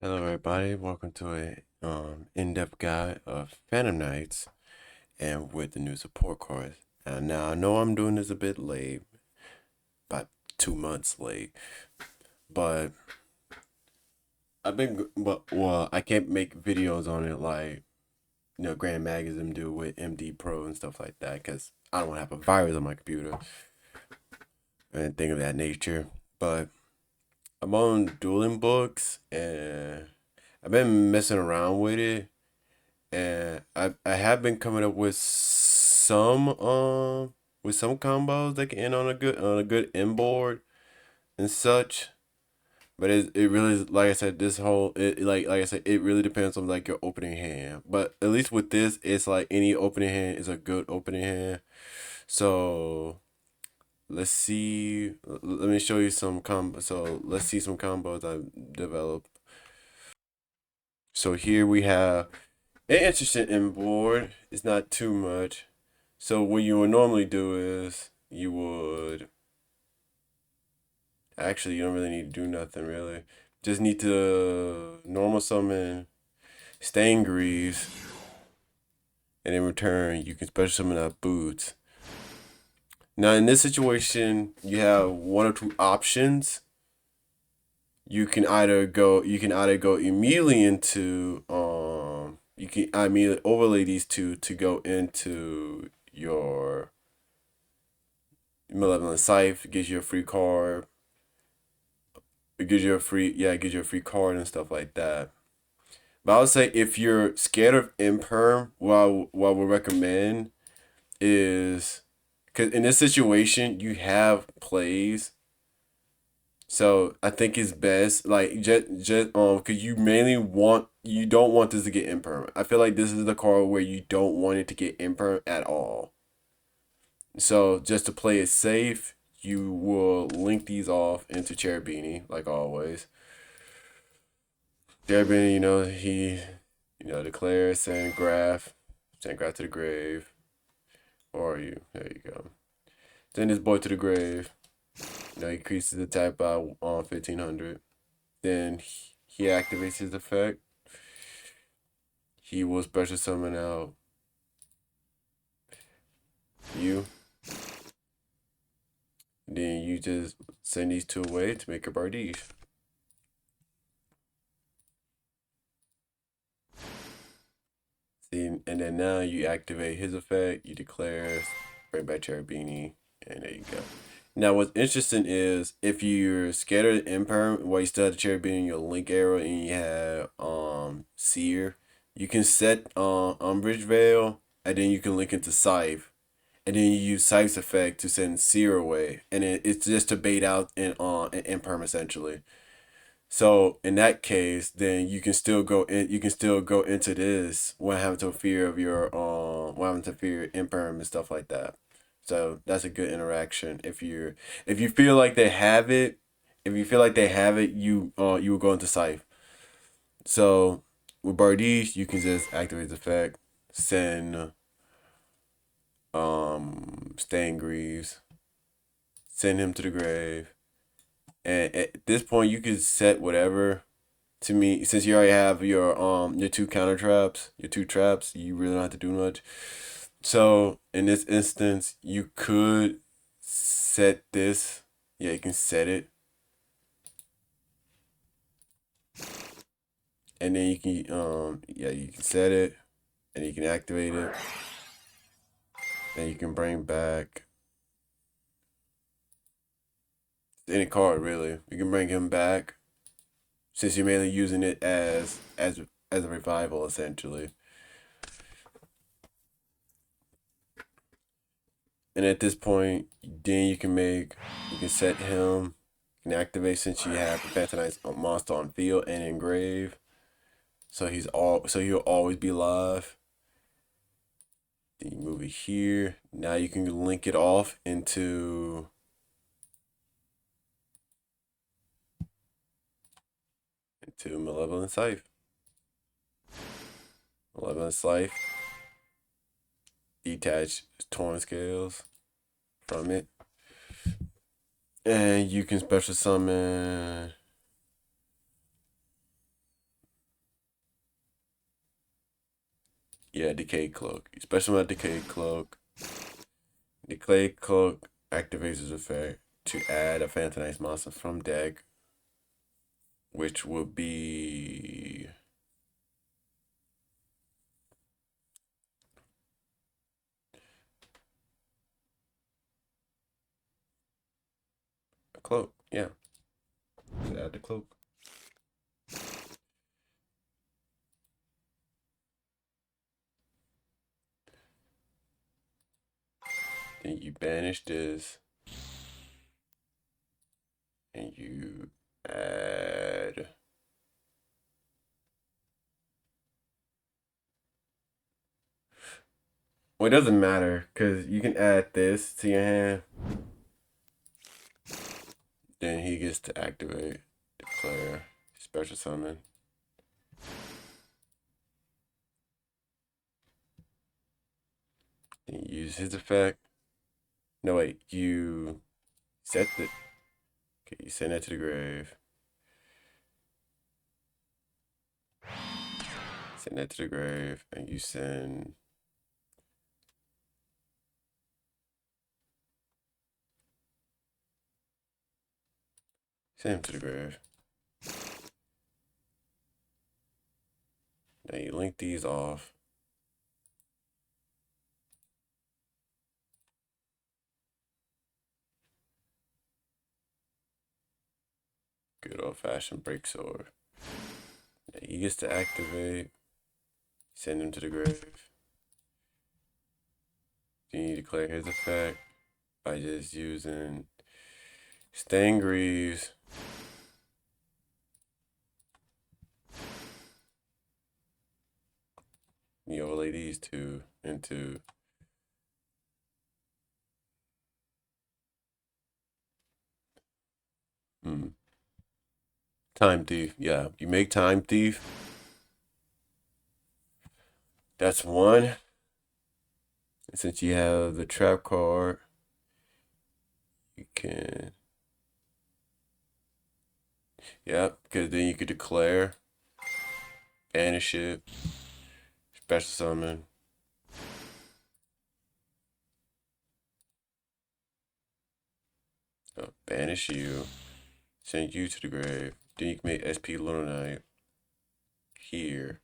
Hello everybody, welcome to a in-depth guide of Phantom Knights and with the new support cards. And now I know I'm doing this a bit late, about 2 months late, but I can't make videos on it like Grand Magazine do with MD Pro and stuff like that because I don't want to have a virus on my computer and things of that nature. But I'm on dueling books and I've been messing around with it and I have been coming up with some combos that can end on a good inboard and such. But it really is, like I said, this whole it like I said, it really depends on like your opening hand. But at least with this, it's like any opening hand is a good opening hand. So let's see. Let me show you some combo. So let's see some combos I've developed. So here we have an interesting inboard. It's not too much. So what you would normally do is you would actually you don't really need to do nothing really. Just need to normal summon Stain Greaves, and in return you can special summon out Boots. Now in this situation you have one or two options. You can either go immediately into you can immediately overlay these two to go into your Malevolent Scythe. It gives you a free card. It gives you a free card and stuff like that. But I would say if you're scared of imperm, what we recommend is because in this situation you have plays, so I think it's best like just because you don't want this to get imperm. I feel like this is the card where you don't want it to get imperm at all. So just to play it safe, you will link these off into Cherubini like always. Cherubini, declares send graph to the grave, or there you go. Send this boy to the grave. He increases the attack by 1500. Then he activates his effect. He will special summon out you. Then you just send these two away to make a Bardiche. See, and then now you activate his effect, you declare, bring back Cherubini, and there you go. Now what's interesting is if you're scared of the imperm while you still have the Cherubini in your link arrow and you have Seer, you can set Umbrage Veil and then you can link into Scythe. And then you use Scythe's effect to send Seer away. And it's just to bait out an imperm essentially. So in that case, then you can still go in. You can still go into this without having to fear of without having to fear imperm and stuff like that. So that's a good interaction. If you feel like they have it, if you feel like they have it, you will go into Scythe. So with Bardiche, you can just activate the effect, send Stan Greaves, send him to the grave, and at this point you can set whatever. To me, since you already have your two counter traps, your two traps, you really don't have to do much. So in this instance, you could set this. Yeah, you can set it, and then you can you can set it, and you can activate it, and you can bring back any card really. You can bring him back since you're mainly using it as a revival essentially. And at this point, then you can set him, you can activate since you have the Phantom monster on field and engrave. So he'll always be live. Then you move it here. Now you can link it off into Malevolent Scythe. Malevolent Scythe. Detach Torn Scales from it. And you can special summon Yeah, Decay Cloak. Especially with Decay Cloak. Decay Cloak activates his effect to add a Phantomized monster from deck, which will be a cloak. Yeah, just add the cloak. Then you banish this, and you add. Well, it doesn't matter because you can add this to your hand. Then he gets to activate, declare, special summon. Then you use his effect. No, wait, you set the. Okay, you send that to the grave. Send that to the grave, and you send. Send him to the grave. Now you link these off. Good old fashioned break sword. Now he gets to activate. Send him to the grave. Then you declare his effect by just using Stangreaves. You overlay these two into Time Thief. Yeah, you make Time Thief. That's one. And since you have the trap card, you can. Yeah, because then you could declare, banish it, special summon. Banish you, send you to the grave. Then you can make SP Lunar Knight here.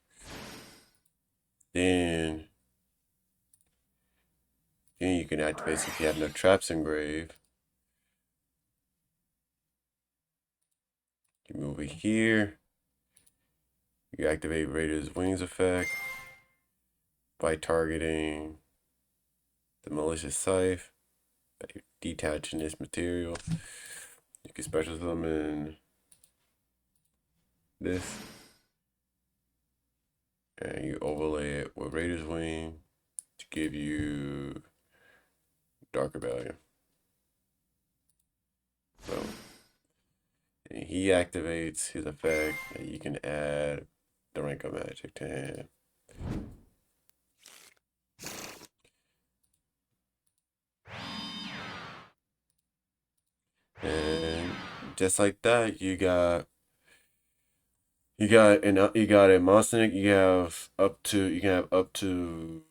Then you can activate if you have no traps in grave. You move it here. You activate Raider's Wings effect by targeting the Malicious Scythe, by detaching this material. You can special summon this, and you overlay it with Raider's Wing to give you Dark Rebellion. So and he activates his effect, and you can add the rank of magic to hand. And just like that, you got a monster. You can have up to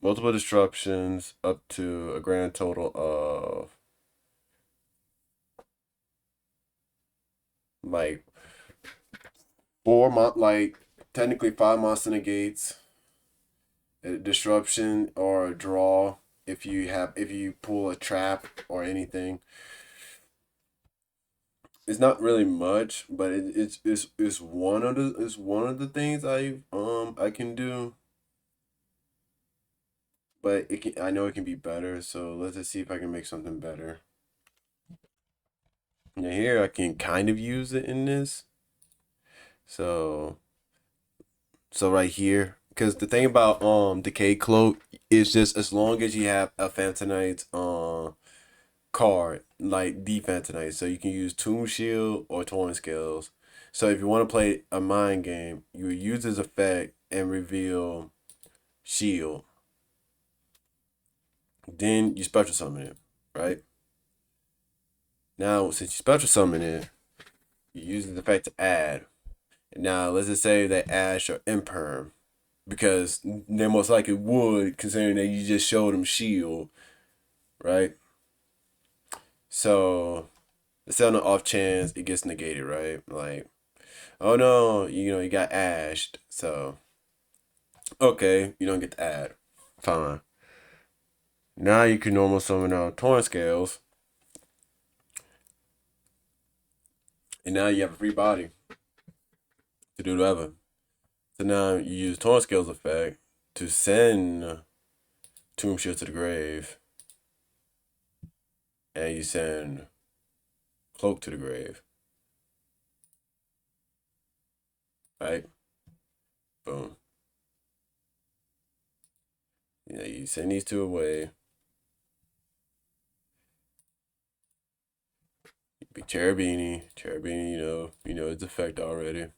multiple disruptions, up to a grand total of like technically 5 monster negates, a disruption or a draw if you pull a trap or anything. It's not really much, but it's one of the things I can do. But I know it can be better, so let's just see if I can make something better. Now here I can kind of use it in this. So right here, because the thing about Decay Cloak is just as long as you have a Phantomite card, like the Phantomite, so you can use Tomb Shield or Torn Scales. So if you want to play a mind game, you use this effect and reveal Shield. Then you special summon it, right? Now since you special summon it, you use the effect to add. Now let's just say that Ash or Imperm. because they most likely would, considering that you just showed them shield, right? So it's on the off chance it gets negated, right? Like, oh no, you got ashed, so okay, you don't get the ad. Fine. Now you can normal summon out torn scales, and now you have a free body to do whatever. So now you use torn scales effect to send Tomb Shield to the grave, and you send Cloak to the grave, right? Boom. You send these two away. Be Cherubini, you know its effect already.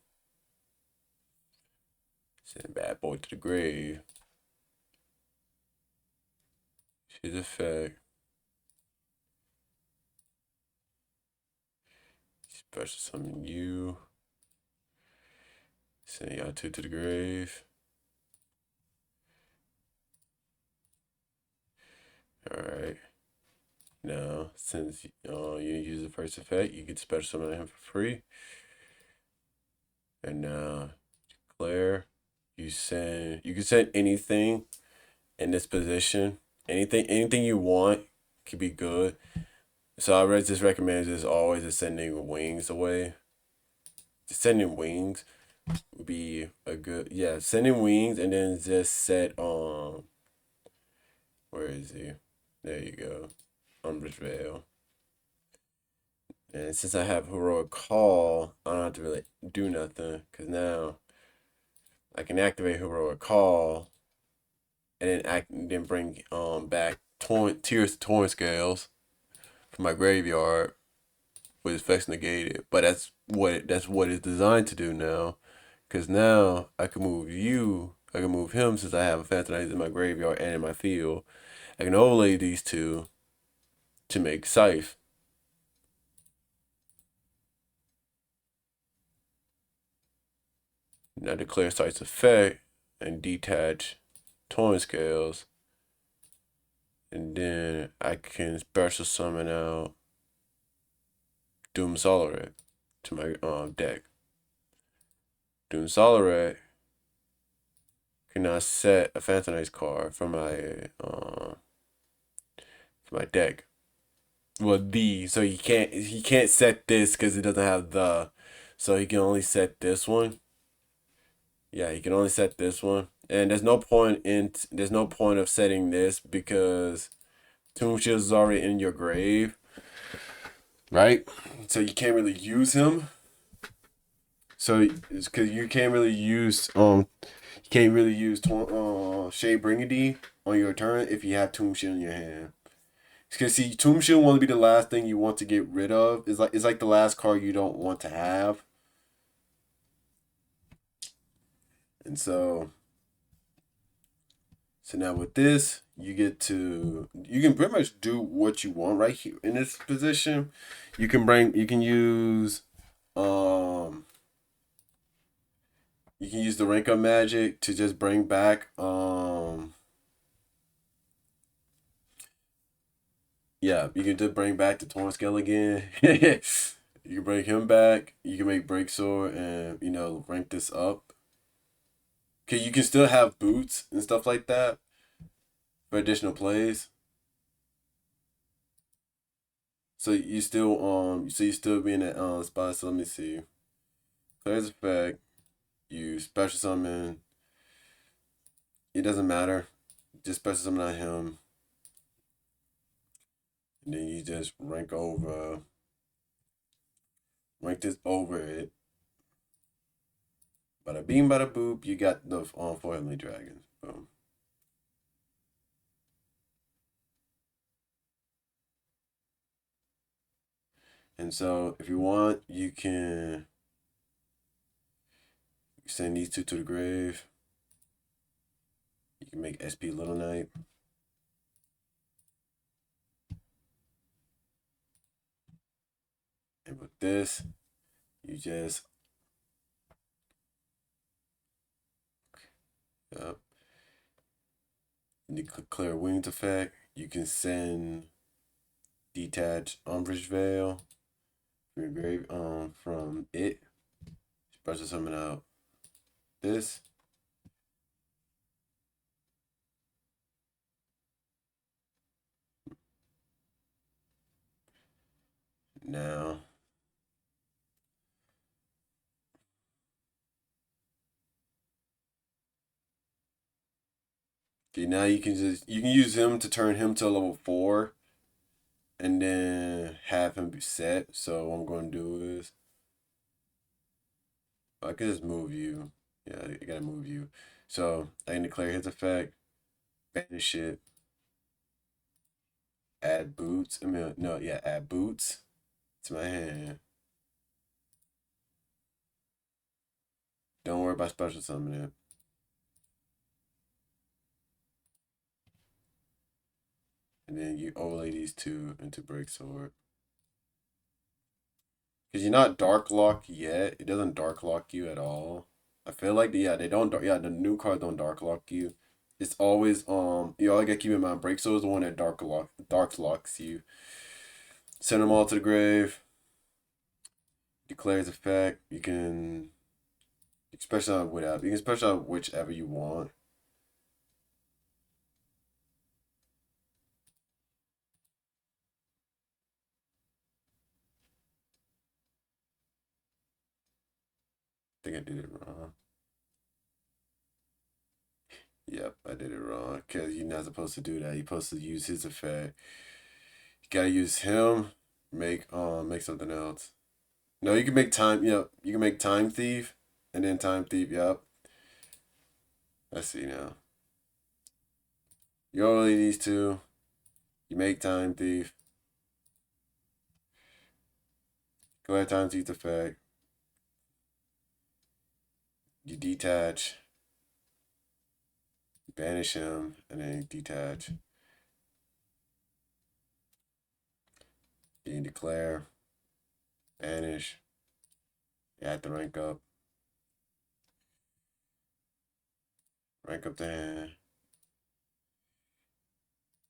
Send Bad Boy to the grave. His effect. Special summon you. Send y'all two to the grave. Alright. Now, since you use the first effect, you get special summon him for free. And now, declare. You can send anything in this position. Anything you want could be good. So I just recommend just always sending wings away. Just sending wings would be a good, yeah. Sending wings and then just set where is he? There you go. Umbrage Veil. And since I have Heroic Call, I don't have to really do nothing because now I can activate Heroic Call and then bring back Tears to Torn Scales from my graveyard with effects negated. But that's what it's designed to do now. Cause now I can move you. I can move him since I have a Phantom Knight in my graveyard and in my field. I can overlay these two to make Scythe. Now declare Scythe's effect and detach Torn Scales. And then I can special summon out Doom Solaret to my deck. Doom Solaret can now set a Phantom Knight card from my deck. Well, so he can't set this because it doesn't have the, so he can only set this one. Yeah, he can only set this one, and there's no point of setting this because Tomb Shield is already in your grave, right? So you can't really use him. So it's because you can't really use Shade Brigandine on your turn if you have Tomb Shield in your hand. Because see, Tomb Shield want to be the last thing you want to get rid of. It's like the last card you don't want to have. And so now with this, you can pretty much do what you want right here in this position. Um you can use the rank up magic to just bring back yeah, you can just bring back the Torn Scale again. You can bring him back. You can make Break Sword and rank this up. Okay, you can still have boots and stuff like that for additional plays. So you still be in that spot. So let me see. Player's effect. You special summon. It doesn't matter. Just special summon on him. And then you just rank this over it. Bada beam, bada boop. You got the four heavenly dragons. Boom. And so if you want, you can send these two to the grave. You can make SP Little Knight. And with this, you just You declare winged effect. You can send detach umbrage veil from your grave from it. Special summon out this. Now okay, now you can use him to turn him to level 4 and then have him be set. So what I'm gonna do is I can just move you. Yeah, I gotta move you. So I can declare his effect, banish it, add boots. I mean, no, yeah, add boots to my hand. Don't worry about special summoning. And then you overlay these two into break sword. Because you're not dark lock yet. It doesn't dark lock you at all. I feel like they don't the new cards don't dark lock you. It's always you all gotta keep in mind break sword is the one that dark locks you. Send them all to the grave. Declares effect. You can special on without. You can special on whichever you want. I think I did it wrong. Yep, I did it wrong. Cause you're not supposed to do that. You're supposed to use his effect. You gotta use him. Make something else. No, you can make time. You can make time thief, and then time thief. Yep. I see now. You only these two. You make time thief. Go ahead, time thief effect. You detach. Banish him, and then detach. You can declare. Banish. You have to rank up. Rank up the hand.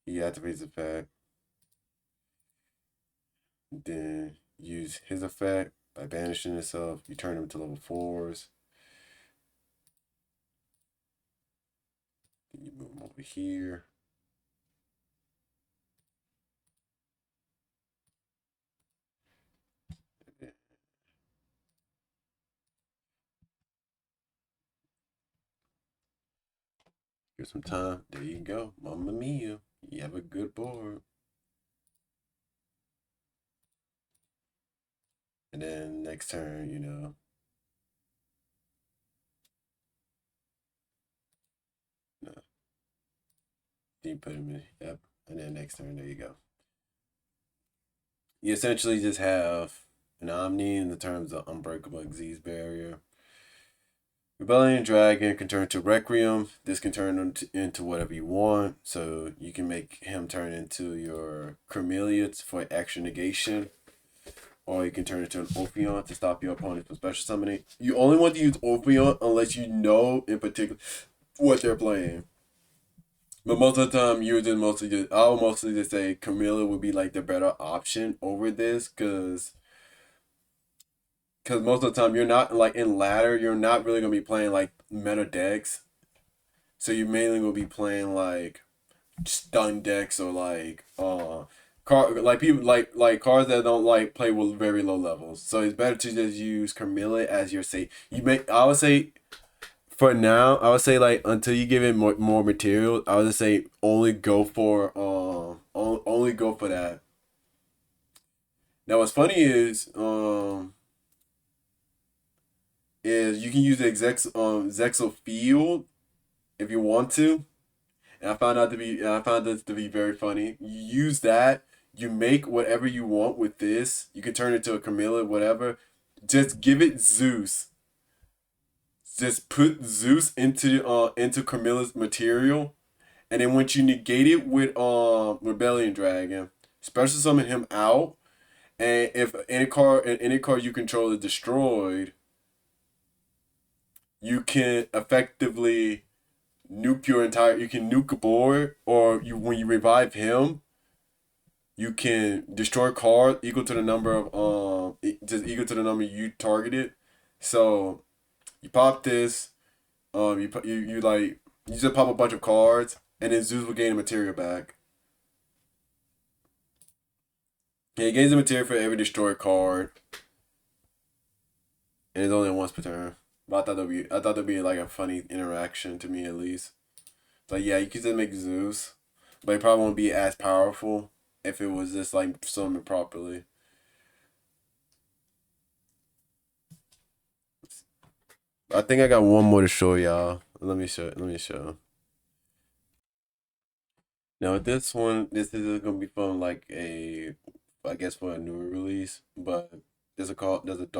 He activates the effect. Then use his effect by banishing itself. You turn him to level 4s. Then you move him over here. Give some time. There you go. Mamma mia. You have a good board. And then next turn, no, you put him in. Yep. And then next turn, there you go. You essentially just have an Omni in the terms of Unbreakable Xyz Barrier. Rebellion Dragon can turn to Requiem. This can turn into whatever you want. So you can make him turn into your Cornelia for action negation. Or you can turn it to an Ophion to stop your opponent from special summoning. You only want to use Ophion unless you know in particular what they're playing. But most of the time, I'll mostly just say Camilla would be like the better option over this because most of the time you're not like in ladder, you're not really gonna be playing like meta decks. So you mainly gonna be playing like stun decks or like people like cards that don't like play with very low levels. So it's better to just use Camilla as your safe. I would say for now, I would say like until you give it more material, I would just say only go for only go for that. Now what's funny is you can use the Zexal field if you want to. And I found this to be very funny. You use that, you make whatever you want with this. You can turn it to a Camilla, whatever. Just give it Zeus. Just put Zeus into Camilla's material, and then once you negate it with Rebellion Dragon, special summon him out, and if any card you control is destroyed, you can effectively nuke your entire. You can nuke a board, or you when you revive him, you can destroy a card equal to the number of just equal to the number you targeted. So you pop this. You like you just pop a bunch of cards, and then Zeus will gain a material back. Yeah, he gains a material for every destroyed card, and it's only once per turn. But I thought that'd be like a funny interaction to me at least. Like yeah, you could just make Zeus, but it probably won't be as powerful if it was just like summoned properly. I think I got one more to show y'all. Let me show. Let me show. Now with this one, this is gonna be from like a, I guess for a newer release, but there's a card named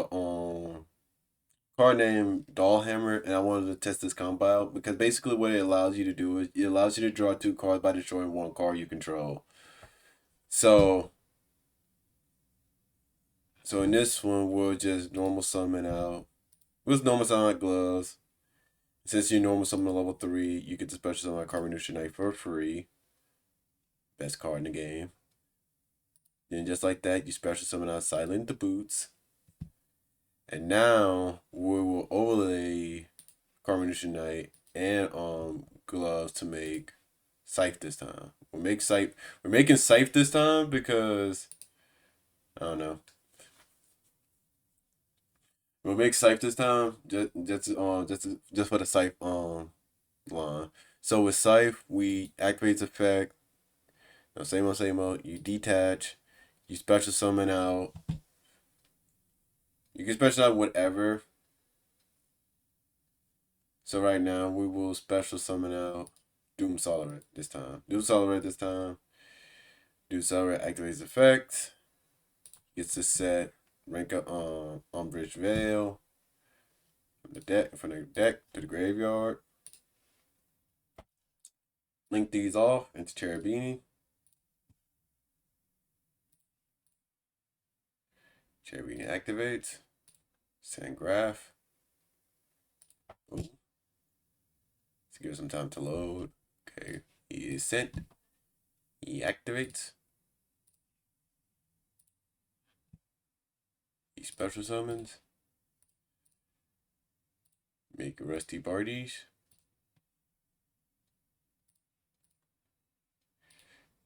Dollhammer, and I wanted to test this combo out because basically what it allows you to do is it allows you to draw two cards by destroying one card you control. So so in this one we'll just normal summon out. We'll just normal summon out gloves. Since you normal summon a level 3, you get the special summon out Carbonution Knight for free. Best card in the game. Then just like that, you special summon out Silent the Boots. And now we will overlay Carbonution Knight and gloves to make Scythe this time. We're making Scythe this time because I don't know. We'll make Scythe this time just for the Scythe line. So with Scythe, we activate the effect. No, same old. You detach. You special summon out. You can special out whatever. So right now we will special summon out Doom Solar this time. Doom Solar this time. Doom Solar activates effect. Gets to set rank up Umbrage Veil from the deck to the graveyard. Link these off into Cherubini. Cherubini activates. Send graph. Ooh. Let's give it some time to load. Okay, he is sent. He activates. He special summons. Make Rusty Parties.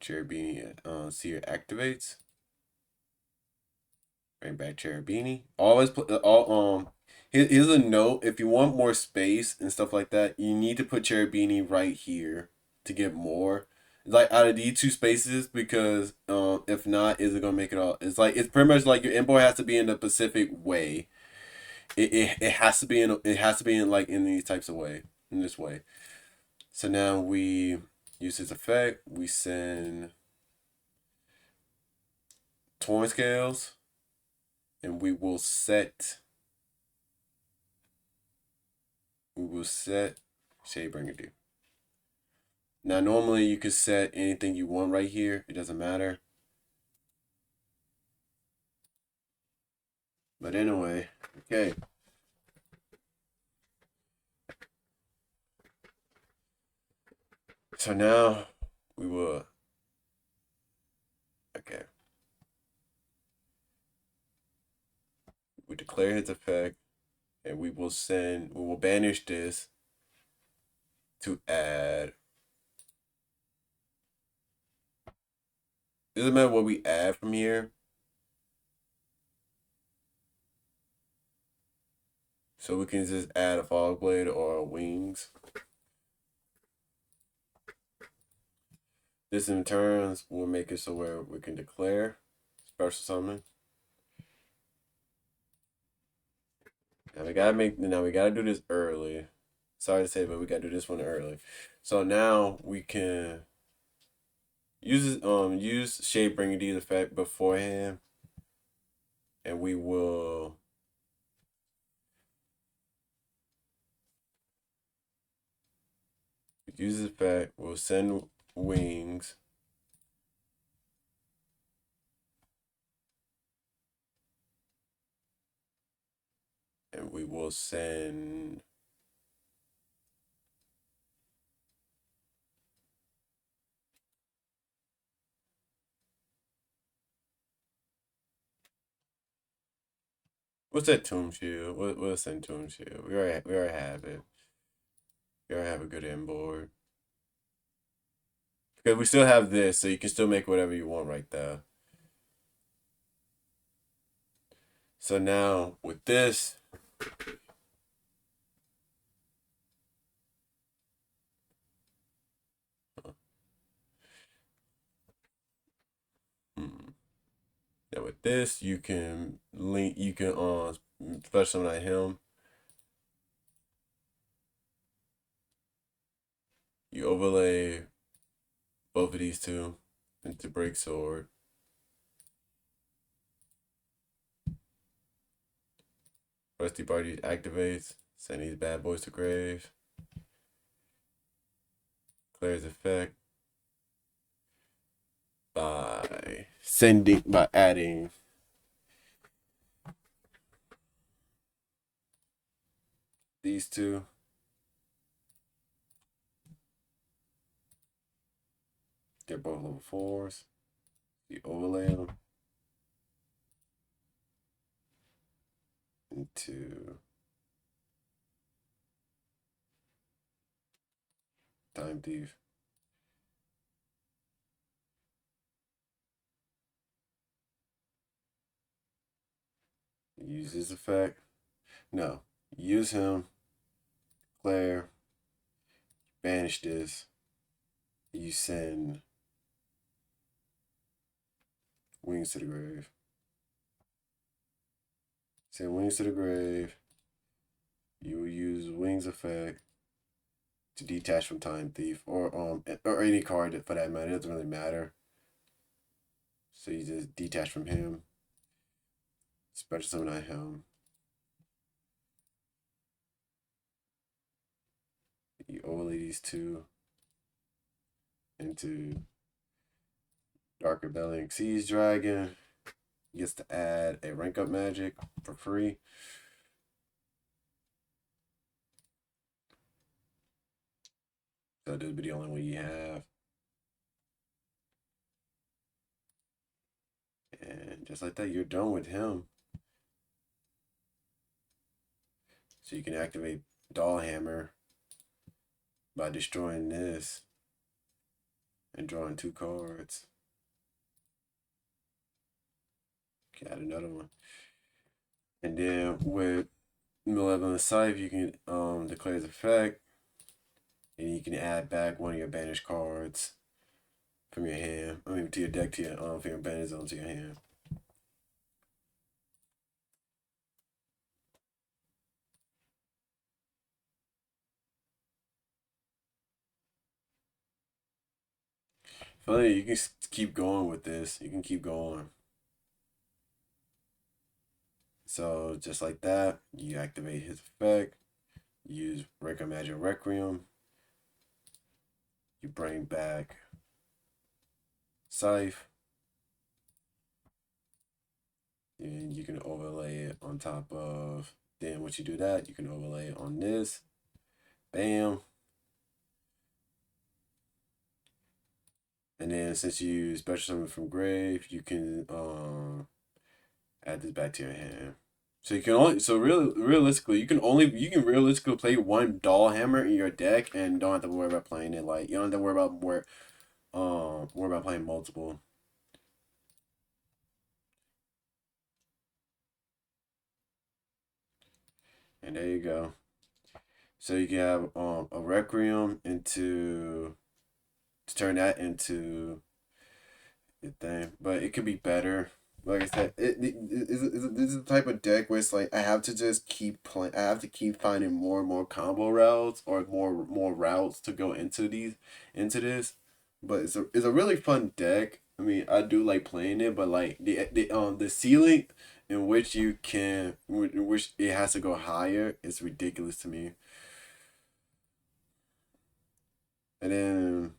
Cherubini Seer activates. Bring back Cherubini. Always put here's a note. If you want more space and stuff like that, you need to put Cherubini right here to get more. Like out of these two spaces, because if not, is it gonna make it all? It's like it's pretty much like your import has to be in the Pacific way. It has to be in like in these types of way, in this way. So now we use this effect. We send torn scales, and we will set Shadebringer do. Now normally you could set anything you want right here. It doesn't matter. But anyway, okay. So now we will, okay. We declare his effect, and we will banish this to add. It doesn't matter what we add from here. So we can just add a fog blade or wings. This in turns will make it so where we can declare special summon. Now we gotta do this early. Sorry to say, but we gotta do this one early. So now we can use Shadebringer D effect beforehand, and we will use this effect. We'll send wings. And we will send What's that tomb shield? What's that tomb shield? We already have it. We already have a good inboard. Because we still have this, so you can still make whatever you want right there. So now with this, hmm, now with this you can link, you can special summon him. You overlay both of these two into break sword. Rusty party activates. Send these bad boys to grave. Clears effect by adding these two. They're both level 4s. You overlay them into Time Thief. Use his effect. No. Use him. Claire. Banish this. You send Wings to the Grave. Send Wings to the Grave. You will use Wings effect to detach from Time Thief or any card for that matter. It doesn't really matter. So you just detach from him. Special summon him. You overlay these two into Dark Rebellion Siege Dragon. He gets to add a rank up magic for free. So this will be the only one you have. And just like that, you're done with him. So you can activate Dollhammer by destroying this and drawing 2 cards. Okay, add another one. And then with Malevolent Scythe, you can declare its effect. And you can add back one of your banished cards from your hand. I mean, to your deck, to your from your banish zone to your hand. Funny, you can keep going with this. You can keep going. So just like that, you activate his effect. Use Requiem Magic Requiem. You bring back Scythe. And you can overlay it on top of. Then once you do that, you can overlay it on this. Bam. And then since you special summon from grave, you can add this back to your hand. So you can only realistically you can realistically play one doll hammer in your deck and don't have to worry about playing it like you don't have to worry about playing multiple. And there you go. So you can have a requiem into to turn that into the thing, but it could be better. Like I said, this is the type of deck where it's like I have to just keep playing. I have to keep finding more and more combo routes or more routes to go into this. But it's a really fun deck. I mean, I do like playing it, but like the ceiling in which in which it has to go higher is ridiculous to me. And then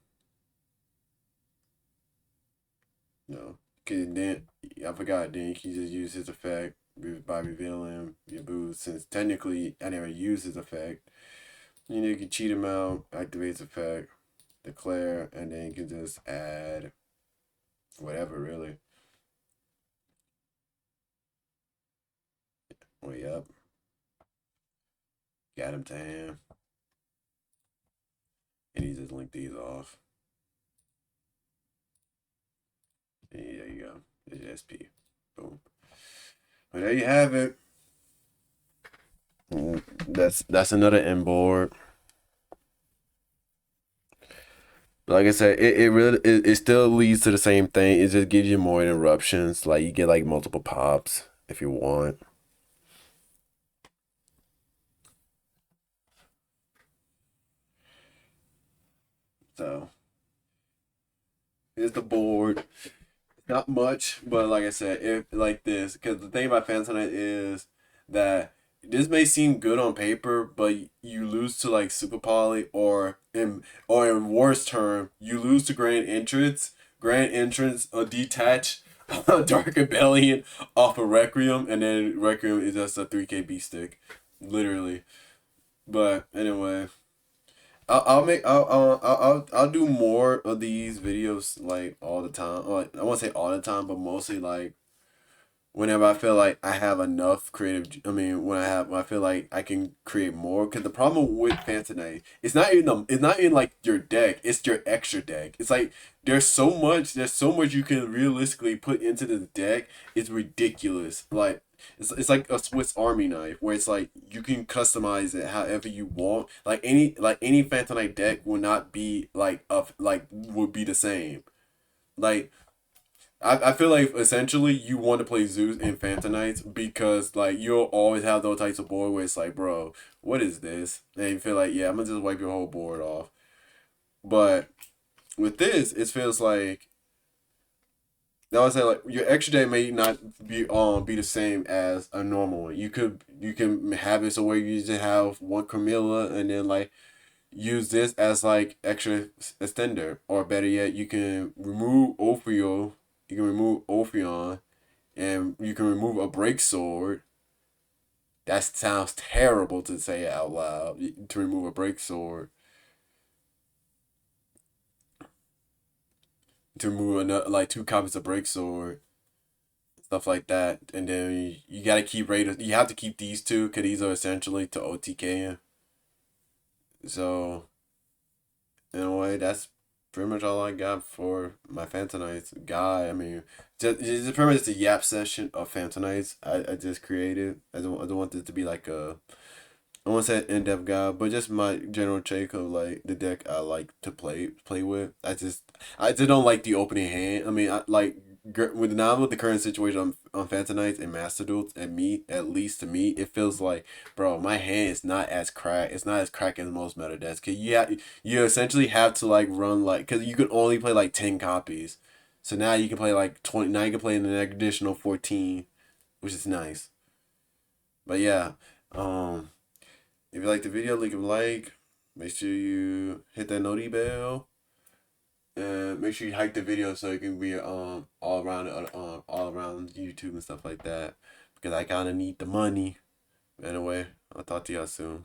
no, cause then I forgot. Then you can just use his effect by revealing your boost. Since technically I never use his effect, you can cheat him out, activate his effect, declare, and then you can just add whatever really. Oh, yep. Got him to him. And he just linked these off. And there you go. There's your SP. Boom. Well, there you have it. That's another inboard. Like I said, it really it still leads to the same thing. It just gives you more interruptions. Like you get like multiple pops if you want. So here's the board. Not much, but like I said, if like this, because the thing about Fantanite is that this may seem good on paper, but you lose to like Super Poly, or in worst term, you lose to Grand Entrance. Grand Entrance, a detach Dark Rebellion off of Requiem, and then Requiem is just a 3K B stick, literally. But anyway. I'll do more of these videos like all the time. Like I won't say all the time, but mostly like whenever I feel like I have enough creative. I mean, when I feel like I can create more. Because the problem with Fantanite, it's not in like your deck. It's your extra deck. It's like there's so much you can realistically put into the deck. It's ridiculous. Like it's like a Swiss Army knife where it's like you can customize it however you want. Like any Fantanite deck will not be would be the same. Like I feel like essentially you want to play Zeus and Fantanites because like you'll always have those types of board where it's like, bro, what is this? And you feel like, yeah, I'm gonna just wipe your whole board off. But with this, it feels like that was say like your extra day may not be the same as a normal one. You can have it so where you just have one Camilla and then like use this as like extra extender, or better yet, you can remove Ophio. You can remove Ophion, and you can remove a break sword. That sounds terrible to say it out loud. To remove a break sword, to remove another, like two copies of break sword, stuff like that, and then you gotta keep Raiders. You have to keep these two because these are essentially to OTK. So in a way, that's pretty much all I got for my Fantanites guy. I mean, just pretty much the yap session of Fantanites I just created. I don't want this to be like a I won't say in depth guide, but just my general take of like the deck I like to play with. I just don't like the opening hand. I mean, I like with the current situation on Phantom Knights and Master Duels, and me, at least to me, it feels like, bro, my hand is not as crack. It's not as crack as most meta decks. Cause you essentially have to like run like, cause you can only play like 10 copies. So now you can play like 20. Now you can play an additional 14, which is nice. But yeah, um. If you like the video, leave a like. Make sure you hit that noti bell. And make sure you like the video so it can be all around YouTube and stuff like that. Because I kinda need the money. Anyway, I'll talk to y'all soon.